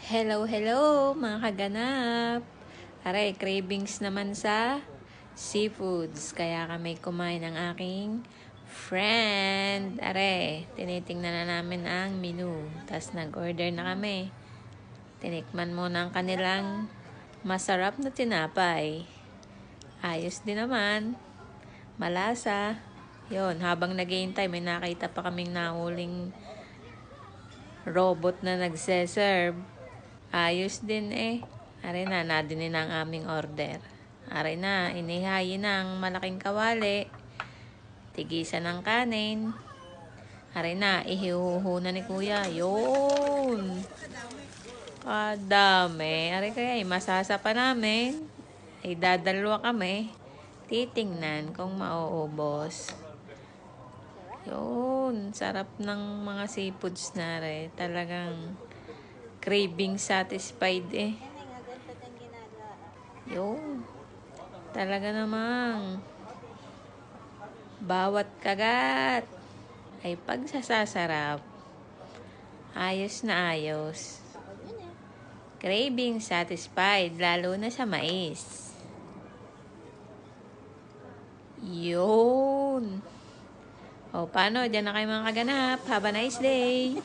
Hello, hello mga kaganap. Aray, cravings naman sa seafoods. Kaya kami kumain ng aking friend. Aray, tinitingnan na namin ang menu. Tapos nag-order na kami. Tinikman muna ang kanilang masarap na tinapay. Ayos din naman. Malasa. Yon, habang naghihintay, may nakita pa kaming nahuling robot na nagse-serve. Ayos din eh. Aray na din ang aming order. Aray na, inihayin ng malaking kawali. Tigisan ng kanin. Aray na, ihihuhu na ni kuya. Yun. Kadami. Aray kaya, masasa pa namin. Ay dadalwa kami. Titingnan kung mauubos. Yun. Sarap ng mga seafoods na rin. Talagang craving satisfied eh. Yun. Talaga namang bawat kagat ay pagsasasarap. Ayos na ayos. Craving satisfied, lalo na sa mais. Yun. O, paano? Diyan na kayo mga kaganap. Have a nice day.